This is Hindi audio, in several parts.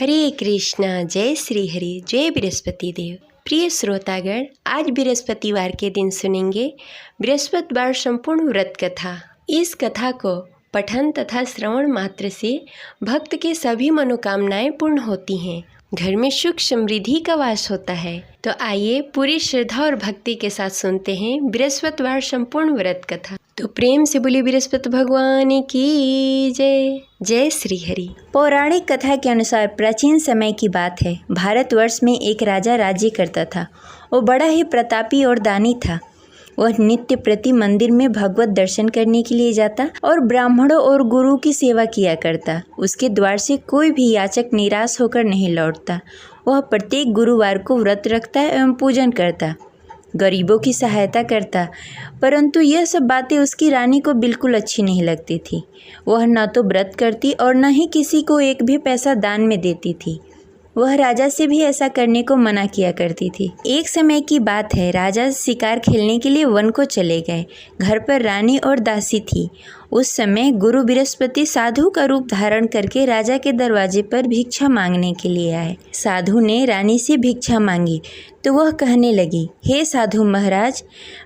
हरे कृष्णा, जय श्री हरि, जय बृहस्पति देव। प्रिय श्रोतागण, आज बृहस्पतिवार के दिन सुनेंगे बृहस्पतिवार संपूर्ण व्रत कथा। इस कथा को पठन तथा श्रवण मात्र से भक्त के सभी मनोकामनाएं पूर्ण होती हैं, घर में सुख समृद्धि का वास होता है। तो आइए पूरी श्रद्धा और भक्ति के साथ सुनते हैं बृहस्पतिवार संपूर्ण व्रत कथा। तो प्रेम से बोलिए बृहस्पति भगवान की जय। जय श्री हरि। पौराणिक कथा के अनुसार प्राचीन समय की बात है। भारतवर्ष में एक राजा राज्य करता था। वो बड़ा ही प्रतापी और दानी था। वह नित्य प्रति मंदिर में भगवत दर्शन करने के लिए जाता और ब्राह्मणों और गुरु की सेवा किया करता। उसके द्वार से कोई भी याचक निराश होकर नहीं लौटता। वह प्रत्येक गुरुवार को व्रत रखता एवं पूजन करता, गरीबों की सहायता करता। परंतु यह सब बातें उसकी रानी को बिल्कुल अच्छी नहीं लगती थी। वह न तो व्रत करती और न ही किसी को एक भी पैसा दान में देती थी। वह राजा से भी ऐसा करने को मना किया करती थी। एक समय की बात है, राजा शिकार खेलने के लिए वन को चले गए। घर पर रानी और दासी थी। उस समय गुरु बृहस्पति साधु का रूप धारण करके राजा के दरवाजे पर भिक्षा मांगने के लिए आए। साधु ने रानी से भिक्षा मांगी तो वह कहने लगी, हे साधु महाराज,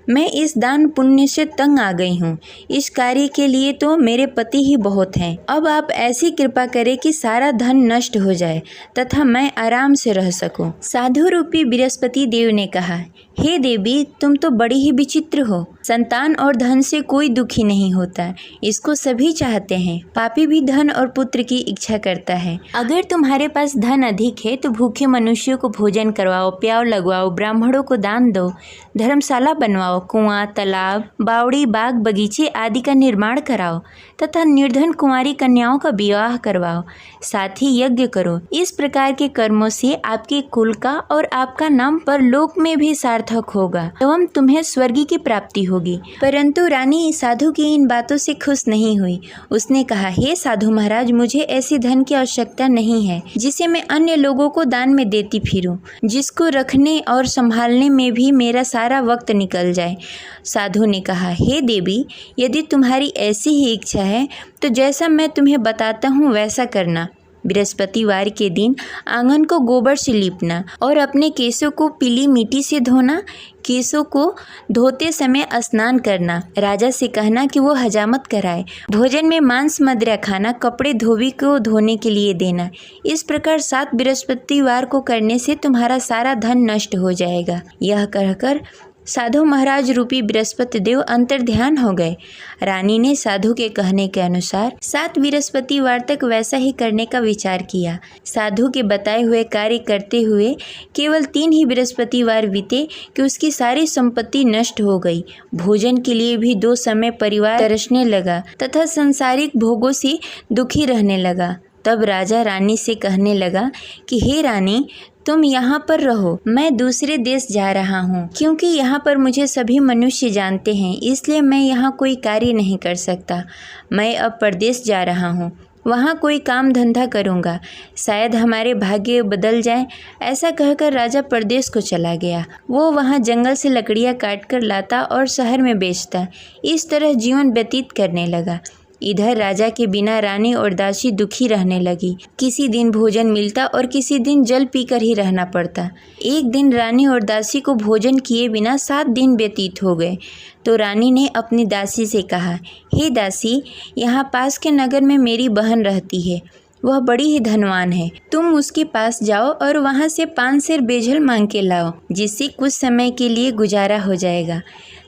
मैं इस दान पुण्य से तंग आ गई हूँ। इस कार्य के लिए तो मेरे पति ही बहुत हैं। अब आप ऐसी कृपा करें कि सारा धन नष्ट हो जाए तथा मैं आराम से रह सकूं। साधु रूपी बृहस्पति देव ने कहा, हे देवी, तुम तो बड़ी ही विचित्र हो। संतान और धन से कोई दुखी नहीं होता, इसको सभी चाहते हैं। पापी भी धन और पुत्र की इच्छा करता है। अगर तुम्हारे पास धन अधिक है तो भूखे मनुष्यों को भोजन करवाओ, प्याव लगवाओ, ब्राह्मणों को दान दो, धर्मशाला बनवाओ, कुआं, तालाब, बावड़ी, बाग, बगीचे आदि का निर्माण कराओ तथा निर्धन कुंवारी कन्याओं का विवाह करवाओ। साथ ही यज्ञ करो। इस प्रकार के कर्मों से आपके कुल का और आपका नाम परलोक में भी सार्थक होगा एवं तुम्हें स्वर्ग की प्राप्ति होगी। परंतु रानी साधु की इन बातों से खुश नहीं हुई। उसने कहा, हे साधु महाराज, मुझे ऐसी धन की आवश्यकता नहीं है जिसे मैं अन्य लोगों को दान में देती फिरूं, जिसको रखने और संभालने में भी मेरा सारा वक्त निकल जाए। साधु ने कहा, हे देवी, यदि तुम्हारी ऐसी ही इच्छा है तो जैसा मैं तुम्हें बताता हूँ वैसा करना। बृहस्पतिवार के दिन आंगन को गोबर से लीपना और अपने केशों को पीली मिट्टी से धोना। केशों को धोते समय स्नान करना। राजा से कहना कि वो हजामत कराए। भोजन में मांस मदिरा खाना। कपड़े धोबी को धोने के लिए देना। इस प्रकार 7 बृहस्पतिवार को करने से तुम्हारा सारा धन नष्ट हो जाएगा। यह कहकर साधु महाराज रूपी बृहस्पति देव अंतर्ध्यान हो गए। रानी ने साधु के कहने के अनुसार 7 बृहस्पतिवार तक वैसा ही करने का विचार किया। साधु के बताए हुए कार्य करते हुए केवल 3 ही बृहस्पतिवार बीते कि उसकी सारी संपत्ति नष्ट हो गई। भोजन के लिए भी 2 समय परिवार तरसने लगा तथा सांसारिक भोगों से दुखी रहने लगा। तब राजा रानी से कहने लगा कि हे रानी, तुम यहाँ पर रहो, मैं दूसरे देश जा रहा हूँ। क्योंकि यहाँ पर मुझे सभी मनुष्य जानते हैं, इसलिए मैं यहाँ कोई कार्य नहीं कर सकता। मैं अब परदेश जा रहा हूँ, वहाँ कोई काम धंधा करूँगा, शायद हमारे भाग्य बदल जाए। ऐसा कहकर राजा परदेश को चला गया। वो वहाँ जंगल से लकड़ियाँ काट कर लाता और शहर में बेचता। इस तरह जीवन व्यतीत करने लगा। इधर राजा के बिना रानी और दासी दुखी रहने लगी। किसी दिन भोजन मिलता और किसी दिन जल पीकर ही रहना पड़ता। एक दिन रानी और दासी को भोजन किए बिना 7 दिन व्यतीत हो गए। तो रानी ने अपनी दासी से कहा, हे दासी, यहाँ पास के नगर में मेरी बहन रहती है। वह बड़ी ही धनवान है। तुम उसके पास जाओ और वहाँ से 5 सेर बेजल मांग के लाओ, जिससे कुछ समय के लिए गुजारा हो जाएगा।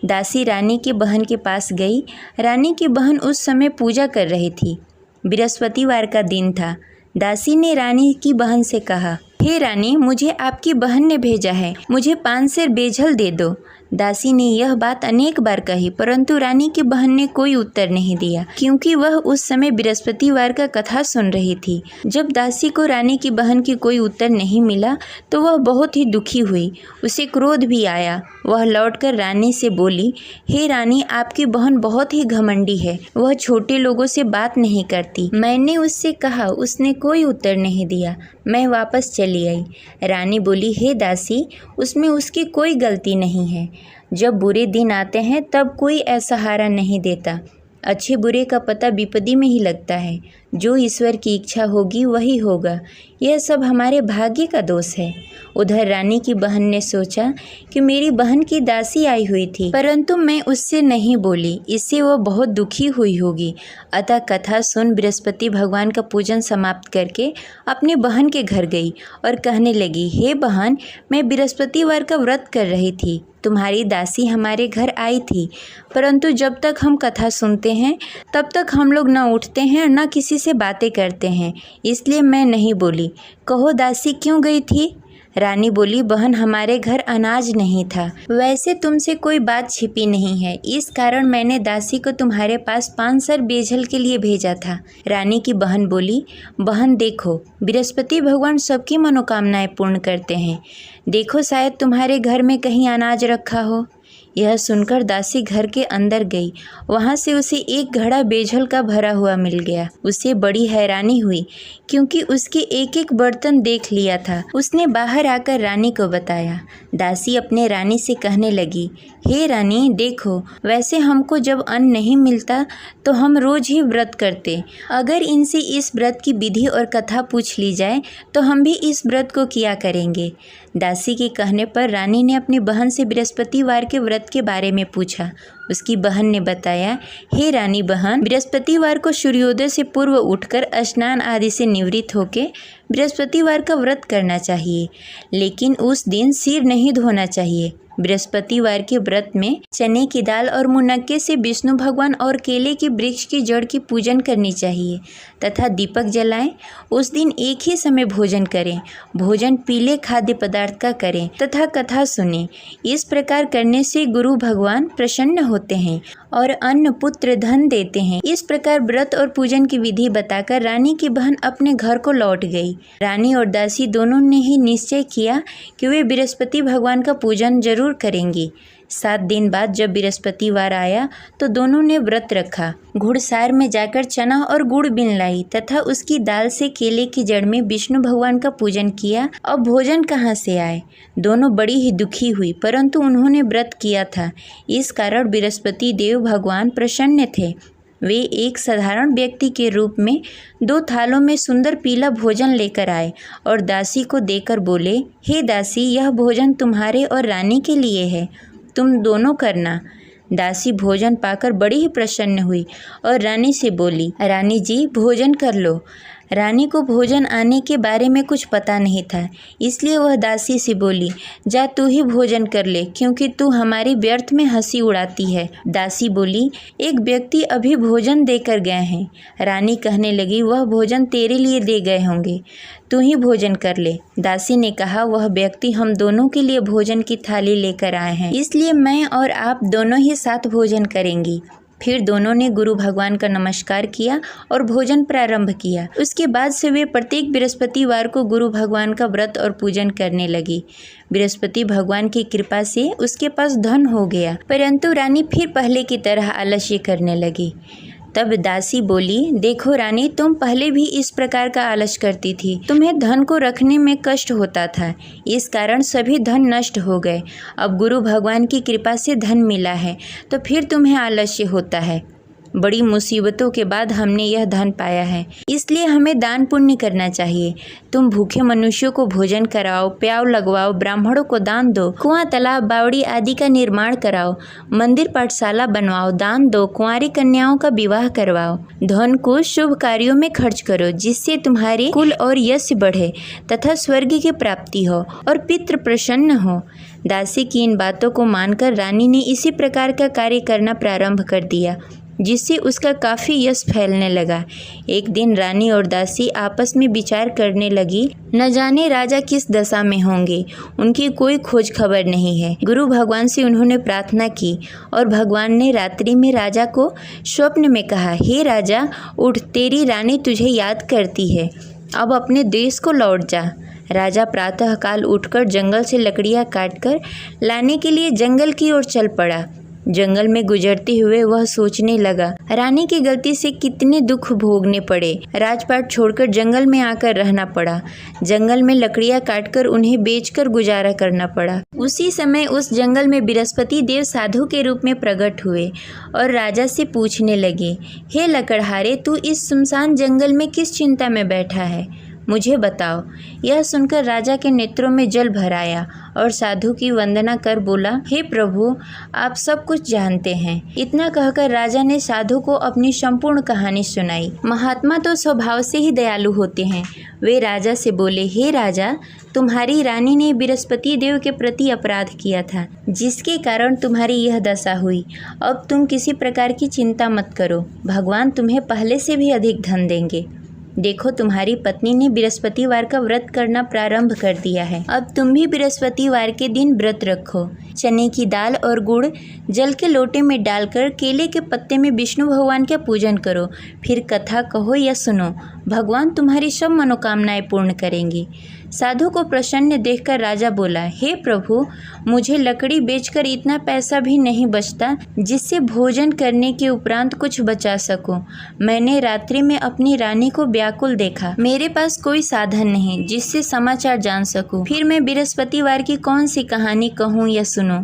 दासी रानी की बहन के पास गई। रानी की बहन उस समय पूजा कर रही थी। बृहस्पतिवार का दिन था। दासी ने रानी की बहन से कहा, हे रानी, मुझे आपकी बहन ने भेजा है, मुझे 5 सेर बेजल दे दो। दासी ने यह बात अनेक बार कही, परंतु रानी की बहन ने कोई उत्तर नहीं दिया, क्योंकि वह उस समय बृहस्पतिवार का कथा सुन रही थी। जब दासी को रानी की बहन की कोई उत्तर नहीं मिला तो वह बहुत ही दुखी हुई। उसे क्रोध भी आया। वह लौटकर रानी से बोली, हे रानी, आपकी बहन बहुत ही घमंडी है। वह छोटे लोगों से बात नहीं करती। मैंने उससे कहा, उसने कोई उत्तर नहीं दिया। मैं वापस चली आई। रानी बोली, हे दासी, उसमें उसकी कोई गलती नहीं है। जब बुरे दिन आते हैं तब कोई असहारा नहीं देता। अच्छे बुरे का पता विपत्ति में ही लगता है। जो ईश्वर की इच्छा होगी वही होगा। यह सब हमारे भाग्य का दोष है। उधर रानी की बहन ने सोचा कि मेरी बहन की दासी आई हुई थी, परंतु मैं उससे नहीं बोली, इससे वह बहुत दुखी हुई होगी। अतः कथा सुन बृहस्पति भगवान का पूजन समाप्त करके अपनी बहन के घर गई और कहने लगी, हे बहन, मैं बृहस्पतिवार का व्रत कर रही थी। तुम्हारी दासी हमारे घर आई थी, परंतु जब तक हम कथा सुनते हैं तब तक हम लोग न उठते हैं न किसी से बातें करते हैं, इसलिए मैं नहीं बोली। कहो दासी क्यों गई थी? रानी बोली, बहन, हमारे घर अनाज नहीं था। वैसे तुमसे कोई बात छिपी नहीं है, इस कारण मैंने दासी को तुम्हारे पास 5 सर बेझल के लिए भेजा था। रानी की बहन बोली, बहन देखो, बृहस्पति भगवान सबकी मनोकामनाएं पूर्ण करते हैं। देखो, शायद तुम्हारे घर में कहीं अनाज रखा हो। यह सुनकर दासी घर के अंदर गई। वहाँ से उसे एक घड़ा बेझल का भरा हुआ मिल गया। उसे बड़ी हैरानी हुई क्योंकि उसके एक एक बर्तन देख लिया था। उसने बाहर आकर रानी को बताया। दासी अपने रानी से कहने लगी, हे रानी, देखो, वैसे हमको जब अन्न नहीं मिलता तो हम रोज ही व्रत करते। अगर इनसे इस व्रत की विधि और कथा पूछ ली जाए तो हम भी इस व्रत को किया करेंगे। दासी के कहने पर रानी ने अपनी बहन से बृहस्पतिवार के व्रत के बारे में पूछा। उसकी बहन ने बताया, हे रानी बहन, बृहस्पतिवार को सूर्योदय से पूर्व उठकर स्नान आदि से निवृत्त होकर बृहस्पतिवार का व्रत करना चाहिए, लेकिन उस दिन सिर नहीं धोना चाहिए। बृहस्पतिवार के व्रत में चने की दाल और मुनक्के से विष्णु भगवान और केले के वृक्ष की जड़ की पूजन करनी चाहिए तथा दीपक जलाएं। उस दिन एक ही समय भोजन करें। भोजन पीले खाद्य पदार्थ का करें तथा कथा सुनें। इस प्रकार करने से गुरु भगवान प्रसन्न होते हैं और अन्न पुत्र धन देते हैं। इस प्रकार व्रत और पूजन की विधि बताकर रानी की बहन अपने घर को लौट गई। रानी और दासी दोनों ने ही निश्चय किया कि वे बृहस्पति भगवान का पूजन जरूर करेंगी। 7 दिन बाद जब बृहस्पतिवार आया तो दोनों ने व्रत रखा। घुड़सार में जाकर चना और गुड़ बीन लाई तथा उसकी दाल से केले की जड़ में विष्णु भगवान का पूजन किया। अब भोजन कहाँ से आए? दोनों बड़ी ही दुखी हुई, परंतु उन्होंने व्रत किया था, इस कारण बृहस्पति देव भगवान प्रसन्न थे। वे एक साधारण व्यक्ति के रूप में 2 थालों में सुंदर पीला भोजन लेकर आए और दासी को देकर बोले, हे दासी, यह भोजन तुम्हारे और रानी के लिए है, तुम दोनों करना। दासी भोजन पाकर बड़ी ही प्रसन्न हुई और रानी से बोली, रानी जी, भोजन कर लो। रानी को भोजन आने के बारे में कुछ पता नहीं था, इसलिए वह दासी से बोली, जा तू ही भोजन कर ले, क्योंकि तू हमारी व्यर्थ में हंसी उड़ाती है। दासी बोली, एक व्यक्ति अभी भोजन देकर गए हैं। रानी कहने लगी, वह भोजन तेरे लिए दे गए होंगे, तू ही भोजन कर ले। दासी ने कहा, वह व्यक्ति हम दोनों के लिए भोजन की थाली लेकर आए हैं, इसलिए मैं और आप दोनों ही साथ भोजन करेंगी। फिर दोनों ने गुरु भगवान का नमस्कार किया और भोजन प्रारंभ किया। उसके बाद से वे प्रत्येक बृहस्पतिवार को गुरु भगवान का व्रत और पूजन करने लगी। बृहस्पति भगवान की कृपा से उसके पास धन हो गया, परंतु रानी फिर पहले की तरह आलस्य करने लगी। तब दासी बोली, देखो रानी, तुम पहले भी इस प्रकार का आलस करती थी। तुम्हें धन को रखने में कष्ट होता था, इस कारण सभी धन नष्ट हो गए। अब गुरु भगवान की कृपा से धन मिला है तो फिर तुम्हें आलस्य होता है। बड़ी मुसीबतों के बाद हमने यह धन पाया है, इसलिए हमें दान पुण्य करना चाहिए। तुम भूखे मनुष्यों को भोजन कराओ, प्याव लगवाओ, ब्राह्मणों को दान दो, कुआं, तालाब, बावड़ी आदि का निर्माण कराओ, मंदिर पाठशाला बनवाओ, दान दो, कुंवारी कन्याओं का विवाह करवाओ। धन को शुभ कार्यों में खर्च करो, जिससे तुम्हारे कुल और यश बढ़े तथा स्वर्ग की प्राप्ति हो और पितृ प्रसन्न हो। दासी की इन बातों को मानकर रानी ने इसी प्रकार का कार्य करना प्रारंभ कर दिया, जिससे उसका काफ़ी यश फैलने लगा। एक दिन रानी और दासी आपस में विचार करने लगी, न जाने राजा किस दशा में होंगे, उनकी कोई खोज खबर नहीं है। गुरु भगवान से उन्होंने प्रार्थना की और भगवान ने रात्रि में राजा को स्वप्न में कहा, हे राजा, उठ, तेरी रानी तुझे याद करती है, अब अपने देश को लौट जा। राजा प्रातःकाल उठकर जंगल से लकड़ियाँ काटकर लाने के लिए जंगल की ओर चल पड़ा। जंगल में गुजरते हुए वह सोचने लगा, रानी की गलती से कितने दुख भोगने पड़े। राजपाट छोड़कर जंगल में आकर रहना पड़ा। जंगल में लकड़ियां काटकर उन्हें बेचकर गुजारा करना पड़ा। उसी समय उस जंगल में बृहस्पति देव साधु के रूप में प्रकट हुए और राजा से पूछने लगे, हे लकड़हारे, तू इस सुनसान जंगल में किस चिंता में बैठा है, मुझे बताओ। यह सुनकर राजा के नेत्रों में जल भर आया और साधु की वंदना कर बोला, हे प्रभु, आप सब कुछ जानते हैं। इतना कहकर राजा ने साधु को अपनी संपूर्ण कहानी सुनाई। महात्मा तो स्वभाव से ही दयालु होते हैं। वे राजा से बोले, हे राजा, तुम्हारी रानी ने बृहस्पति देव के प्रति अपराध किया था, जिसके कारण तुम्हारी यह दशा हुई। अब तुम किसी प्रकार की चिंता मत करो, भगवान तुम्हें पहले से भी अधिक धन देंगे। देखो, तुम्हारी पत्नी ने बृहस्पतिवार का व्रत करना प्रारंभ कर दिया है। अब तुम भी बृहस्पतिवार के दिन व्रत रखो। चने की दाल और गुड़ जल के लोटे में डालकर केले के पत्ते में विष्णु भगवान का पूजन करो। फिर कथा कहो या सुनो, भगवान तुम्हारी सब मनोकामनाएं पूर्ण करेंगे। साधु को प्रसन्न देखकर राजा बोला, हे प्रभु, मुझे लकड़ी बेचकर इतना पैसा भी नहीं बचता जिससे भोजन करने के उपरांत कुछ बचा सकूं। मैंने रात्रि में अपनी रानी को व्याकुल देखा। मेरे पास कोई साधन नहीं जिससे समाचार जान सकूं। फिर मैं बृहस्पतिवार की कौन सी कहानी कहूं या सुनूं,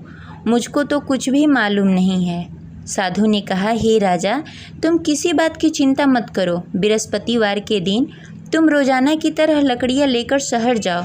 मुझको तो कुछ भी मालूम नहीं है। साधु ने कहा, हे राजा, तुम किसी बात की चिंता मत करो। बृहस्पतिवार के दिन तुम रोजाना की तरह लकड़ियाँ लेकर शहर जाओ।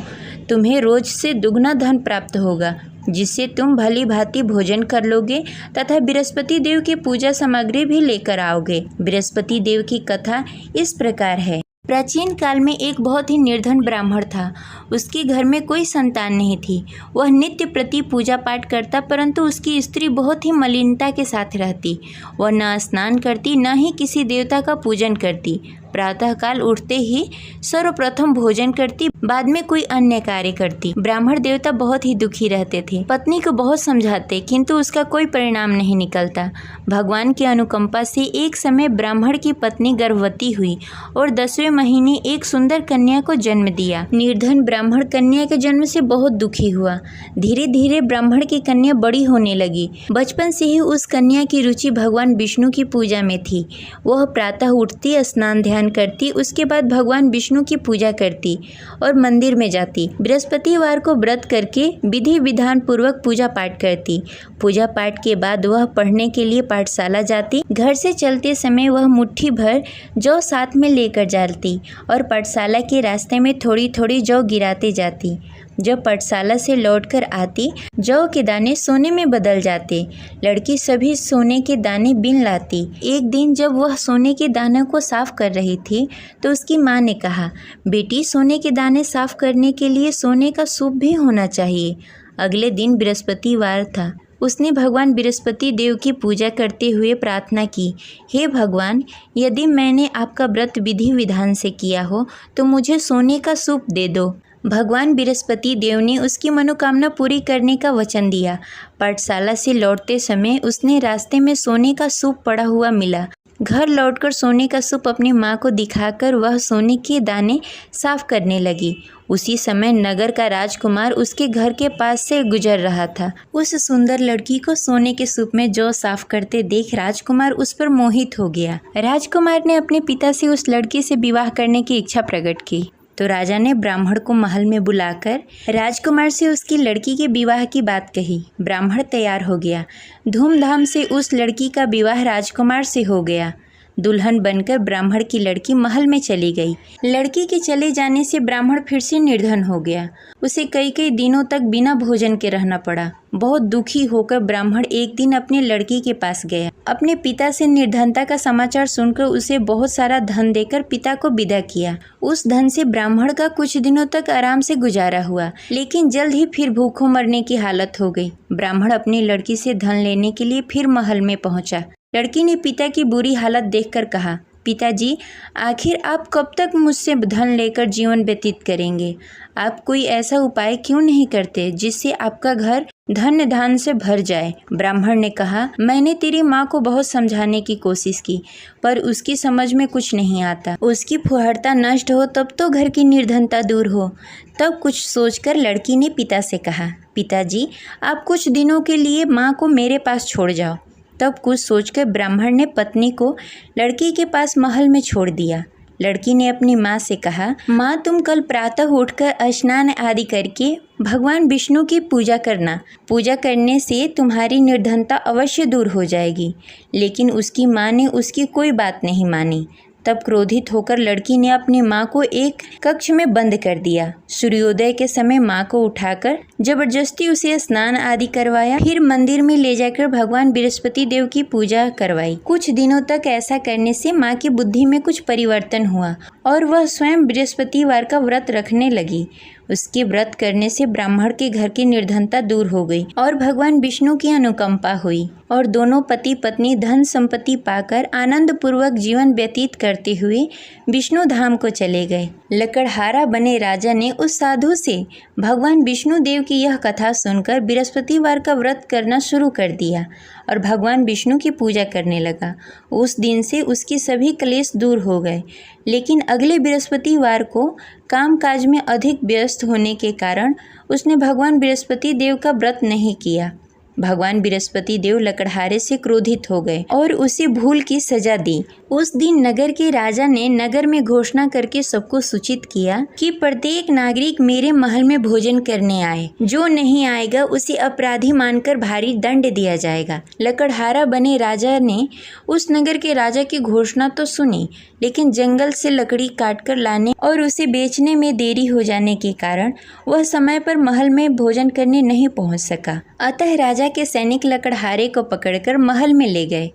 तुम्हें रोज से दुगना धन प्राप्त होगा, जिससे तुम भली भांति भोजन कर लोगे तथा बृहस्पति देव की पूजा सामग्री भी लेकर आओगे। बृहस्पति देव की कथा इस प्रकार है। प्राचीन काल में एक बहुत ही निर्धन ब्राह्मण था। उसके घर में कोई संतान नहीं थी। वह नित्य प्रति पूजा पाठ करता, परंतु उसकी स्त्री बहुत ही मलिनता के साथ रहती। वह न स्नान करती, न ही किसी देवता का पूजन करती। प्रातःकाल उठते ही सर्वप्रथम भोजन करती, बाद में कोई अन्य कार्य करती। ब्राह्मण देवता बहुत ही दुखी रहते थे। पत्नी को बहुत समझाते, किंतु उसका कोई परिणाम नहीं निकलता। भगवान की अनुकंपा से एक समय ब्राह्मण की पत्नी गर्भवती हुई और 10वें महीने एक सुंदर कन्या को जन्म दिया। निर्धन ब्राह्मण कन्या के जन्म से बहुत दुखी हुआ। धीरे धीरे ब्राह्मण की कन्या बड़ी होने लगी। बचपन से ही उस कन्या की रुचि भगवान विष्णु की पूजा में थी। वह प्रातः उठती, स्नान ध्यान करती, उसके बाद भगवान विष्णु की पूजा करती और मंदिर में जाती। बृहस्पतिवार को व्रत करके विधि विधान पूर्वक पूजा पाठ करती। पूजा पाठ के बाद वह पढ़ने के लिए पाठशाला जाती। घर से चलते समय वह मुट्ठी भर जौ साथ में लेकर जाती और पाठशाला के रास्ते में थोड़ी थोड़ी जौ गिराते जाती। जब पाठशाला से लौटकर आती, जौ के दाने सोने में बदल जाते। लड़की सभी सोने के दाने बीन लाती। एक दिन जब वह सोने के दानों को साफ कर रही थी, तो उसकी माँ ने कहा, बेटी, सोने के दाने साफ करने के लिए सोने का सूप भी होना चाहिए। अगले दिन बृहस्पतिवार था। उसने भगवान बृहस्पति देव की पूजा करते हुए प्रार्थना की, हे भगवान, यदि मैंने आपका व्रत विधि विधान से किया हो तो मुझे सोने का सूप दे दो। भगवान बृहस्पति देव ने उसकी मनोकामना पूरी करने का वचन दिया। पाठशाला से लौटते समय उसने रास्ते में सोने का सूप पड़ा हुआ मिला। घर लौटकर सोने का सूप अपनी माँ को दिखाकर वह सोने के दाने साफ करने लगी। उसी समय नगर का राजकुमार उसके घर के पास से गुजर रहा था। उस सुंदर लड़की को सोने के सूप में जौ साफ करते देख राजकुमार उस पर मोहित हो गया। राजकुमार ने अपने पिता से उस लड़की से विवाह करने की इच्छा प्रकट की। तो राजा ने ब्राह्मण को महल में बुलाकर राजकुमार से उसकी लड़की के विवाह की बात कही। ब्राह्मण तैयार हो गया। धूमधाम से उस लड़की का विवाह राजकुमार से हो गया। दुल्हन बनकर ब्राह्मण की लड़की महल में चली गई। लड़की के चले जाने से ब्राह्मण फिर से निर्धन हो गया। उसे कई कई दिनों तक बिना भोजन के रहना पड़ा। बहुत दुखी होकर ब्राह्मण एक दिन अपने लड़की के पास गया। अपने पिता से निर्धनता का समाचार सुनकर उसे बहुत सारा धन देकर पिता को विदा किया। उस धन से ब्राह्मण का कुछ दिनों तक आराम से गुजारा हुआ, लेकिन जल्द ही फिर भूखों मरने की हालत हो गई। ब्राह्मण अपनी लड़की से धन लेने के लिए फिर महल में पहुंचा। लड़की ने पिता की बुरी हालत देखकर कहा, पिताजी, आखिर आप कब तक मुझसे धन लेकर जीवन व्यतीत करेंगे? आप कोई ऐसा उपाय क्यों नहीं करते जिससे आपका घर धन धान से भर जाए? ब्राह्मण ने कहा, मैंने तेरी माँ को बहुत समझाने की कोशिश की, पर उसकी समझ में कुछ नहीं आता। उसकी फुहरता नष्ट हो तब तो घर की निर्धनता दूर हो। तब कुछ सोचकर लड़की ने पिता से कहा, पिताजी, आप कुछ दिनों के लिए माँ को मेरे पास छोड़ जाओ। तब कुछ सोचकर ब्राह्मण ने पत्नी को लड़की के पास महल में छोड़ दिया। लड़की ने अपनी माँ से कहा, माँ तुम कल प्रातः उठकर स्नान आदि करके भगवान विष्णु की पूजा करना। पूजा करने से तुम्हारी निर्धनता अवश्य दूर हो जाएगी। लेकिन उसकी माँ ने उसकी कोई बात नहीं मानी। तब क्रोधित होकर लड़की ने अपनी माँ को एक कक्ष में बंद कर दिया। सूर्योदय के समय माँ को उठाकर जबरदस्ती उसे स्नान आदि करवाया। फिर मंदिर में ले जाकर भगवान बृहस्पति देव की पूजा करवाई। कुछ दिनों तक ऐसा करने से माँ की बुद्धि में कुछ परिवर्तन हुआ और वह स्वयं बृहस्पतिवार का व्रत रखने लगी। उसके व्रत करने से ब्राह्मण के घर की निर्धनता दूर हो गई और भगवान विष्णु की अनुकंपा हुई और दोनों पति पत्नी धन संपत्ति पाकर आनंद पूर्वक जीवन व्यतीत करते हुए विष्णु धाम को चले गए। लकड़हारा बने राजा ने उस साधु से भगवान विष्णु देव की यह कथा सुनकर बृहस्पतिवार का व्रत करना शुरू कर दिया और भगवान विष्णु की पूजा करने लगा। उस दिन से उसके सभी क्लेश दूर हो गए। लेकिन अगले बृहस्पतिवार को कामकाज में अधिक व्यस्त होने के कारण उसने भगवान बृहस्पति देव का व्रत नहीं किया। भगवान बृहस्पति देव लकड़हारे से क्रोधित हो गए और उसे भूल की सजा दी। उस दिन नगर के राजा ने नगर में घोषणा करके सबको सूचित किया कि प्रत्येक नागरिक मेरे महल में भोजन करने आए। जो नहीं आएगा उसे अपराधी मानकर भारी दंड दिया जाएगा। लकड़हारा बने राजा ने उस नगर के राजा की घोषणा तो सुनी, लेकिन जंगल से लकड़ी काटकर लाने और उसे बेचने में देरी हो जाने के कारण वह समय पर महल में भोजन करने नहीं पहुंच सका। अतः राजा के सैनिक लकड़हारे को पकड़कर महल में ले गए।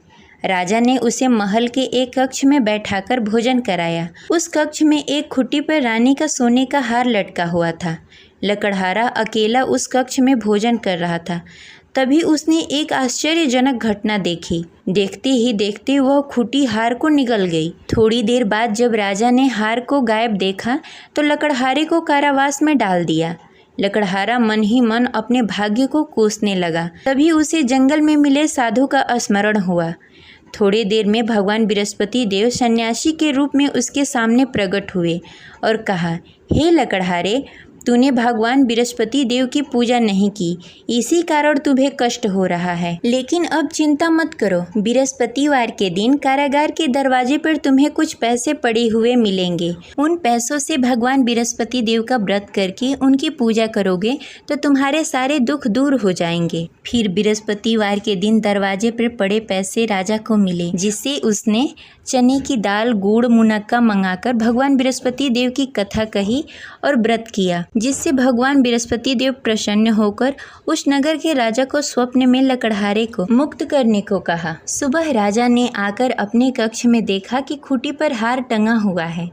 राजा ने उसे महल के एक कक्ष में बैठाकर भोजन कराया। उस कक्ष में एक खुट्टी पर रानी का सोने का हार लटका हुआ था। लकड़हारा अकेला उस कक्ष में भोजन कर रहा था। तभी उसने एक आश्चर्यजनक घटना देखी। देखते ही देखते वह खुटी हार को निगल गई। थोड़ी देर बाद जब राजा ने हार को गायब देखा तो लकड़हारे को कारावास में डाल दिया। लकड़हारा मन ही मन अपने भाग्य को कोसने लगा। तभी उसे जंगल में मिले साधु का स्मरण हुआ। थोड़ी देर में भगवान बृहस्पति देव सन्यासी के रूप में उसके सामने प्रकट हुए और कहा, हे लकड़हारे, तूने भगवान बृहस्पति देव की पूजा नहीं की, इसी कारण तुम्हें कष्ट हो रहा है। लेकिन अब चिंता मत करो, बृहस्पतिवार के दिन कारागार के दरवाजे पर तुम्हें कुछ पैसे पड़े हुए मिलेंगे। उन पैसों से भगवान बृहस्पति देव का व्रत करके उनकी पूजा करोगे तो तुम्हारे सारे दुख दूर हो जाएंगे। फिर बृहस्पतिवार के दिन दरवाजे पर पड़े पैसे राजा को मिले, जिससे उसने चने की दाल, गुड़, मुनक्का मंगाकर भगवान बृहस्पति देव की कथा कही और व्रत किया, जिससे भगवान बृहस्पति देव प्रसन्न होकर उस नगर के राजा को स्वप्न में लकड़हारे को मुक्त करने को कहा। सुबह राजा ने आकर अपने कक्ष में देखा कि खूंटी पर हार टंगा हुआ है।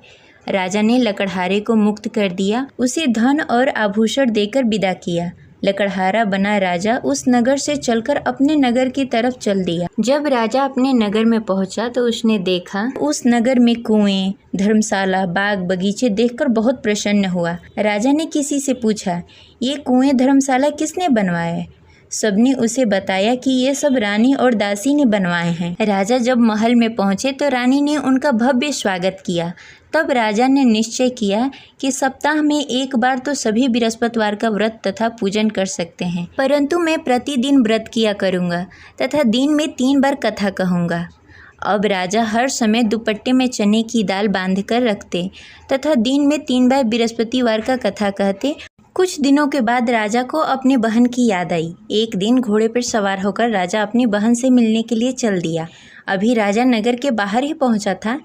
राजा ने लकड़हारे को मुक्त कर दिया, उसे धन और आभूषण देकर विदा किया। लकड़हारा बना राजा उस नगर से चलकर अपने नगर की तरफ चल दिया। जब राजा अपने नगर में पहुंचा तो उसने देखा उस नगर में कुएं, धर्मशाला, बाग बगीचे देखकर बहुत प्रसन्न हुआ। राजा ने किसी से पूछा, ये कुएं, धर्मशाला किसने बनवाए? सबने उसे बताया कि ये सब रानी और दासी ने बनवाए हैं। राजा जब महल में पहुंचे तो रानी ने उनका भव्य स्वागत किया। तब राजा ने निश्चय किया कि सप्ताह में एक बार तो सभी बृहस्पतिवार का व्रत तथा पूजन कर सकते हैं, परंतु मैं प्रतिदिन व्रत किया करूँगा तथा दिन में 3 बार कथा कहूँगा। अब राजा हर समय दुपट्टे में चने की दाल बांधकर रखते तथा दिन में 3 बार बृहस्पतिवार का कथा कहते। कुछ दिनों के बाद राजा को अपनी बहन की याद आई। एक दिन घोड़े पर सवार होकर राजा अपनी बहन से मिलने के लिए चल दिया। अभी राजा नगर के बाहर ही पहुंचा था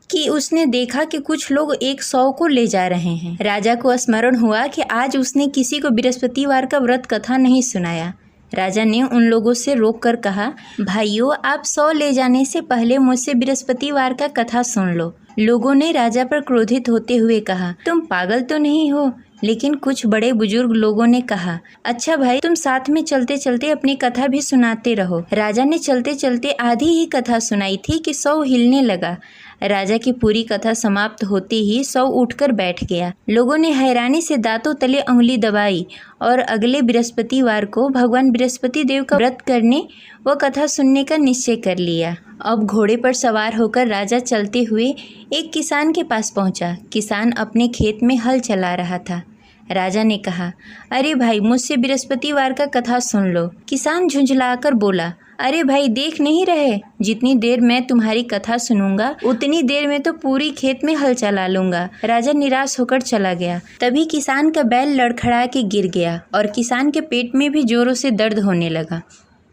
कि उसने देखा कि कुछ लोग एक 100 को ले जा रहे हैं। राजा को स्मरण हुआ कि आज उसने किसी को बृहस्पतिवार का व्रत कथा नहीं सुनाया। राजा ने उन लोगों से रोककर कहा, भाइयों, आप 100 ले जाने से पहले मुझसे बृहस्पतिवार का कथा सुन लो। लोगों ने राजा पर क्रोधित होते हुए कहा, तुम पागल तो नहीं हो? लेकिन कुछ बड़े बुजुर्ग लोगों ने कहा, अच्छा भाई, तुम साथ में चलते चलते अपनी कथा भी सुनाते रहो। राजा ने चलते चलते आधी ही कथा सुनाई थी कि 100 हिलने लगा। राजा की पूरी कथा समाप्त होते ही 100 उठकर बैठ गया। लोगों ने हैरानी से दांतों तले उंगली दबाई और अगले बृहस्पतिवार को भगवान बृहस्पति देव का व्रत करने व कथा सुनने का निश्चय कर लिया। अब घोड़े पर सवार होकर राजा चलते हुए एक किसान के पास पहुंचा। किसान अपने खेत में हल चला रहा था। राजा ने कहा, अरे भाई, मुझसे बृहस्पतिवार का कथा सुन लो। किसान झुंझलाकर बोला, अरे भाई, देख नहीं रहे, जितनी देर मैं तुम्हारी कथा सुनूंगा उतनी देर में तो पूरी खेत में हल चला लूंगा। राजा निराश होकर चला गया। तभी किसान का बैल लड़खड़ा के गिर गया और किसान के पेट में भी जोरों से दर्द होने लगा।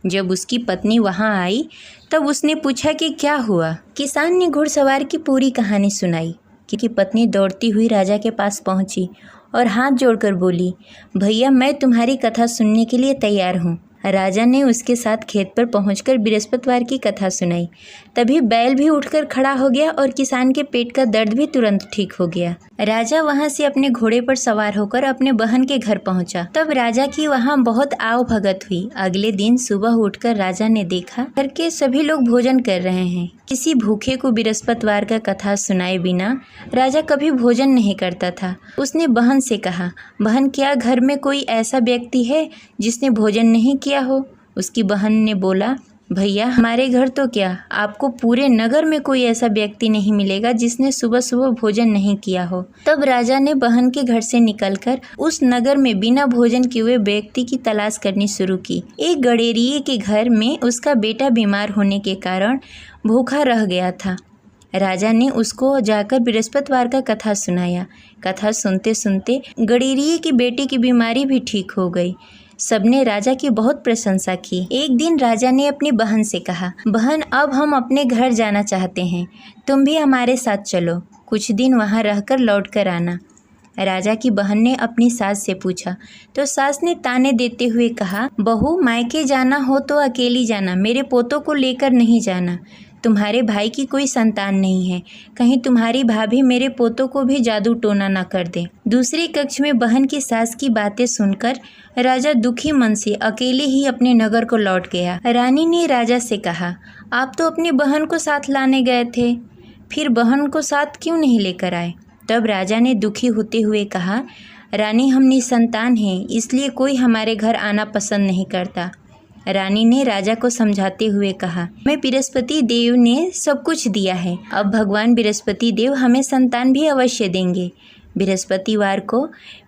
जब उसकी पत्नी वहां आई तब उसने पूछा कि क्या हुआ। किसान ने घुड़सवार की पूरी कहानी सुनाई कि पत्नी दौड़ती हुई राजा के पास पहुंची और हाथ जोड़कर बोली, भैया मैं तुम्हारी कथा सुनने के लिए तैयार हूँ। राजा ने उसके साथ खेत पर पहुंचकर बृहस्पतिवार की कथा सुनाई। तभी बैल भी उठकर खड़ा हो गया और किसान के पेट का दर्द भी तुरंत ठीक हो गया। राजा वहां से अपने घोड़े पर सवार होकर अपने बहन के घर पहुंचा। तब राजा की वहां बहुत आव भगत हुई। अगले दिन सुबह उठकर राजा ने देखा घर के सभी लोग भोजन कर रहे हैं। किसी भूखे को बृहस्पतिवार का कथा सुनाए बिना राजा कभी भोजन नहीं करता था। उसने बहन से कहा, बहन क्या घर में कोई ऐसा व्यक्ति है जिसने भोजन नहीं किया हो? उसकी बहन ने बोला, भैया हमारे घर तो क्या, आपको पूरे नगर में कोई ऐसा व्यक्ति नहीं मिलेगा जिसने सुबह सुबह भोजन नहीं किया हो। तब राजा ने बहन के घर से निकलकर उस नगर में बिना भोजन किए हुए व्यक्ति की तलाश करनी शुरू की। एक गडेरिये के घर में उसका बेटा बीमार होने के कारण भूखा रह गया था। राजा ने उसको जाकर बृहस्पतिवार का कथा सुनाया। कथा सुनते सुनते गडेरिये की बेटी की बीमारी भी ठीक हो गई। सबने राजा की बहुत प्रशंसा की। एक दिन राजा ने अपनी बहन से कहा, बहन अब हम अपने घर जाना चाहते हैं, तुम भी हमारे साथ चलो, कुछ दिन वहाँ रहकर लौट कर आना। राजा की बहन ने अपनी सास से पूछा तो सास ने ताने देते हुए कहा, बहू मायके जाना हो तो अकेली जाना, मेरे पोतों को लेकर नहीं जाना। तुम्हारे भाई की कोई संतान नहीं है, कहीं तुम्हारी भाभी मेरे पोतों को भी जादू टोना न कर दे। दूसरे कक्ष में बहन की सास की बातें सुनकर राजा दुखी मन से अकेले ही अपने नगर को लौट गया। रानी ने राजा से कहा, आप तो अपनी बहन को साथ लाने गए थे, फिर बहन को साथ क्यों नहीं लेकर आए? तब राजा ने दुखी होते हुए कहा, रानी हम निसंतान हैं, इसलिए कोई हमारे घर आना पसंद नहीं करता। रानी ने राजा को समझाते हुए कहा, मैं बृहस्पति देव ने सब कुछ दिया है, अब भगवान बृहस्पति देव हमें संतान भी अवश्य देंगे। बृहस्पतिवार को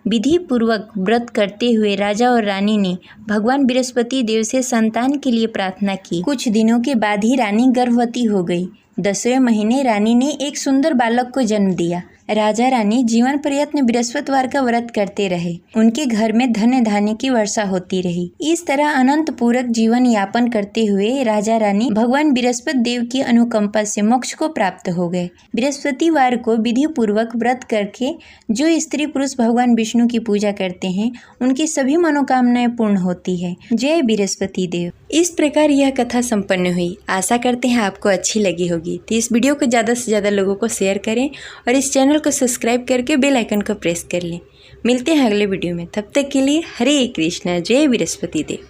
विधि पूर्वक व्रत करते हुए राजा और रानी ने भगवान बृहस्पति देव से संतान के लिए प्रार्थना की। कुछ दिनों के बाद ही रानी गर्भवती हो गई। 10वें महीने रानी ने एक सुंदर बालक को जन्म दिया। राजा रानी जीवन पर्यंत बृहस्पतिवार का व्रत करते रहे। उनके घर में धन्य धान्य की वर्षा होती रही। इस तरह अनंत पूरक जीवन यापन करते हुए राजा रानी भगवान बृहस्पति देव की अनुकंपा से मोक्ष को प्राप्त हो गए। बृहस्पतिवार को विधि पूर्वक व्रत करके जो स्त्री पुरुष भगवान विष्णु की पूजा करते हैं उनकी सभी मनोकामनाएं पूर्ण होती है। जय बृहस्पति देव। इस प्रकार यह कथा संपन्न हुई। आशा करते हैं आपको अच्छी लगी होगी। तो इस वीडियो को ज़्यादा से ज़्यादा लोगों को शेयर करें और इस चैनल को सब्सक्राइब करके बेल आइकन को प्रेस कर लें। मिलते हैं अगले वीडियो में, तब तक के लिए हरे कृष्णा, जय बृहस्पति देव।